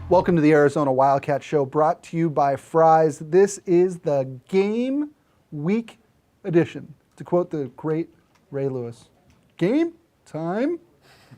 Welcome to the Arizona Wildcat Show, brought to you by Fry's. This is the game week edition. To quote the great Ray Lewis, game time,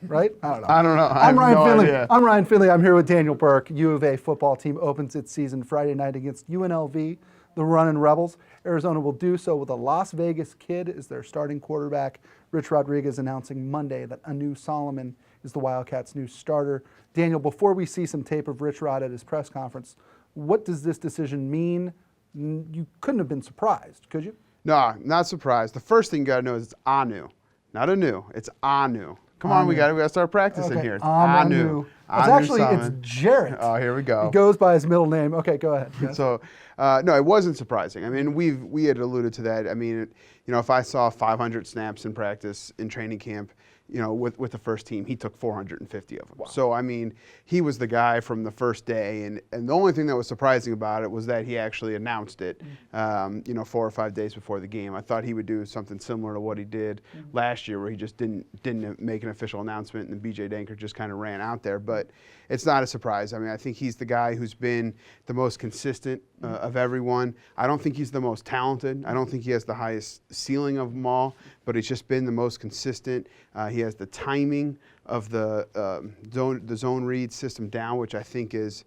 right? I don't know. I don't know. I I'm have Ryan no Finley. idea. I'm Ryan Finley. I'm here with Daniel Burke. U of A football team opens its season Friday night against UNLV, the Runnin' Rebels. Arizona will do so with a Las Vegas kid as their starting quarterback. Rich Rodriguez announcing Monday that Anu Solomon is the Wildcats' new starter. Daniel, before we see some tape of Rich Rod at his press conference, what does this decision mean? You couldn't have been surprised, could you? No, not surprised. The first thing you got to know is it's Anu, not Anu. It's Anu. Come on, we got to start practicing here. It's Anu. It's actually it's Jarrett. Oh, here we go. He goes by his middle name. Okay, go ahead. Yes. So, no, it wasn't surprising. I mean, we had alluded to that. I mean, if I saw 500 snaps in practice in training camp, with the first team, he took 450 of them. Wow. So, I mean, he was the guy from the first day. And the only thing that was surprising about it was that he actually announced it, 4 or 5 days before the game. I thought he would do something similar to what he did last year, where he just didn't make an official announcement and BJ Danker just kind of ran out there. But it's not a surprise. I mean, I think he's the guy who's been the most consistent of everyone. I don't think he's the most talented. I don't think he has the highest ceiling of them all, but he's just been the most consistent. He has the timing of the zone read system down, which I think is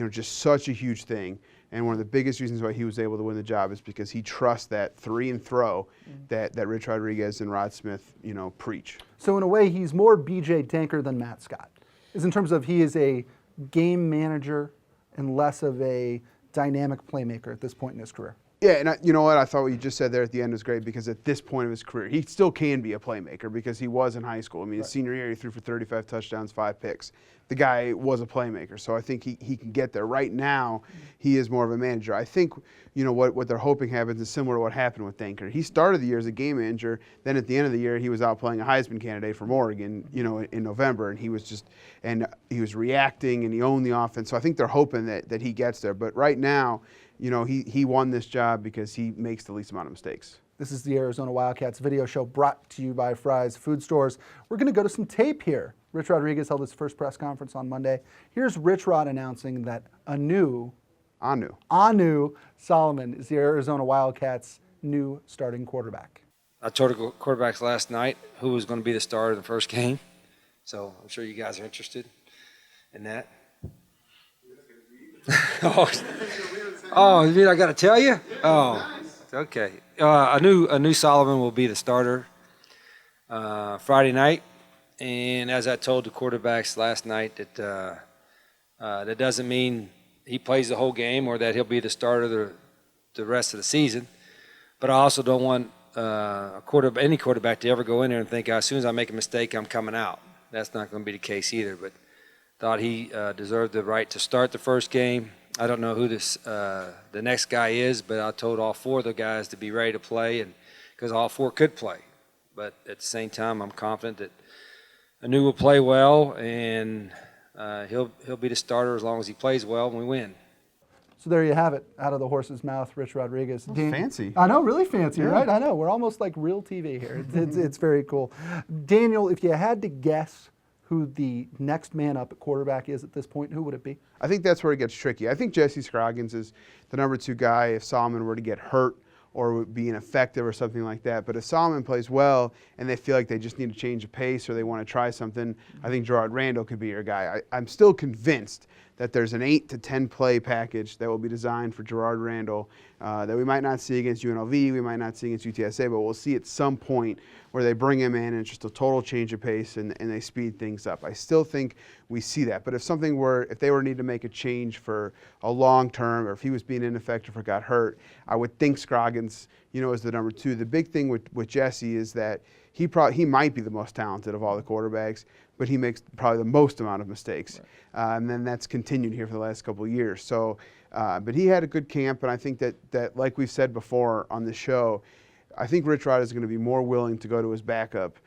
just such a huge thing. And one of the biggest reasons why he was able to win the job is because he trusts that three and throw that Rich Rodriguez and Rod Smith preach. So in a way, he's more BJ Danker than Matt Scott. Is in terms of he is a game manager and less of a dynamic playmaker at this point in his career. Yeah, and you know what? I thought what you just said there at the end was great, because at this point of his career, he still can be a playmaker because he was in high school. I mean, his senior year, he threw for 35 touchdowns, 5 picks. The guy was a playmaker, so I think he can get there. Right now, he is more of a manager. I think, what they're hoping happens is similar to what happened with Danker. He started the year as a game manager. Then at the end of the year, he was out playing a Heisman candidate from Oregon, in November, and he was reacting, and he owned the offense. So I think they're hoping that he gets there. But right now, he won this job because he makes the least amount of mistakes. This is the Arizona Wildcats video show brought to you by Fry's Food Stores. We're going to go to some tape here. Rich Rodriguez held his first press conference on Monday. Here's Rich Rod announcing that Anu Solomon is the Arizona Wildcats' new starting quarterback. I told the quarterbacks last night who was going to be the starter in the first game. So I'm sure you guys are interested in that. Oh, you mean I got to tell you? Oh, okay. Anu Solomon will be the starter Friday night, and as I told the quarterbacks last night, that doesn't mean he plays the whole game or that he'll be the starter the rest of the season. But I also don't want any quarterback to ever go in there and think, as soon as I make a mistake, I'm coming out. That's not going to be the case either. But thought he deserved the right to start the first game. I don't know who the next guy is, but I told all 4 of the guys to be ready to play, and because all 4 could play. But at the same time, I'm confident that Anu will play well, and he'll be the starter as long as he plays well and we win. So there you have it, out of the horse's mouth, Rich Rodriguez. Fancy. I know, really fancy, yeah. Right? I know, we're almost like real TV here. It's very cool. Daniel, if you had to guess who the next man up at quarterback is at this point, who would it be? I think that's where it gets tricky. I think Jesse Scroggins is the number 2 guy if Solomon were to get hurt or would be ineffective or something like that. But if Solomon plays well and they feel like they just need to change a pace or they want to try something, I think Gerard Randall could be your guy. I'm still convinced that there's an 8 to 10 play package that will be designed for Gerard Randall that we might not see against UNLV, we might not see against UTSA, but we'll see at some point where they bring him in and it's just a total change of pace and they speed things up. I still think we see that. But if they were to need to make a change for a long term, or if he was being ineffective or got hurt, I would think Scroggins, is the number 2. The big thing with Jesse is that he might be the most talented of all the quarterbacks, but he makes probably the most amount of mistakes. Right. And then that's continued here for the last couple of years. So, but he had a good camp, and I think that like we've said before on the show, I think Rich Rod is going to be more willing to go to his backup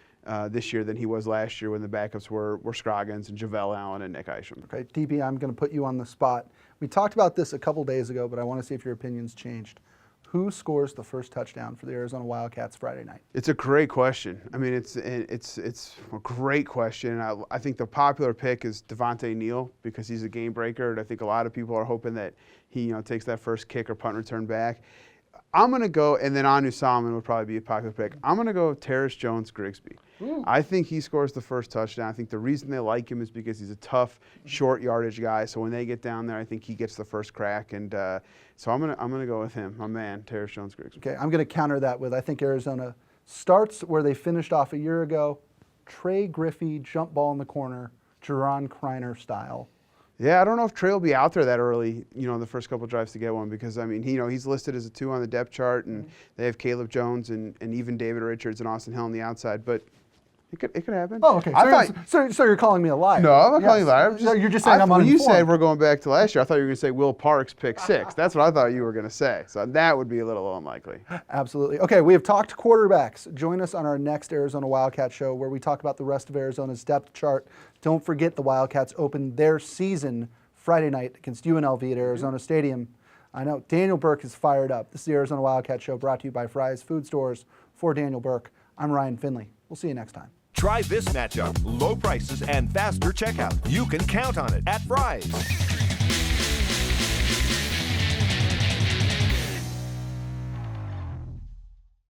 this year than he was last year when the backups were Scroggins and Javell Allen and Nick Isham. Okay, DP, I'm going to put you on the spot. We talked about this a couple days ago, but I want to see if your opinion's changed. Who scores the first touchdown for the Arizona Wildcats Friday night? It's a great question. I mean, it's a great question. I think the popular pick is Devontae Neal because he's a game breaker, and I think a lot of people are hoping that he takes that first kick or punt return back. I'm going to go, and then Anu Solomon would probably be a popular pick. I'm going to go Terrace Jones-Grigsby. I think he scores the first touchdown. I think the reason they like him is because he's a tough, short yardage guy. So when they get down there, I think he gets the first crack. And so I'm gonna go with him, my man, Terrace Jones-Grigsby. Okay, I'm going to counter that with I think Arizona starts where they finished off a year ago. Trey Griffey, jump ball in the corner, Jerron Kreiner style. Yeah, I don't know if Trey will be out there that early, in the first couple drives to get one because, I mean, he's listed as a 2 on the depth chart, and they have Caleb Jones and even David Richards and Austin Hill on the outside, but it could happen. Oh, okay. So you're calling me a liar? No, I'm not calling you a liar. So you're just saying I'm when uninformed. you said we're going back to last year, I thought you were going to say Will Parks pick 6. That's what I thought you were going to say. So that would be a little unlikely. Absolutely. Okay, we have talked quarterbacks. Join us on our next Arizona Wildcat show where we talk about the rest of Arizona's depth chart. Don't forget the Wildcats open their season Friday night against UNLV at Arizona Stadium. I know Daniel Burke is fired up. This is the Arizona Wildcat Show brought to you by Fry's Food Stores. For Daniel Burke, I'm Ryan Finley. We'll see you next time. Try this matchup. Low prices and faster checkout. You can count on it at Fry's.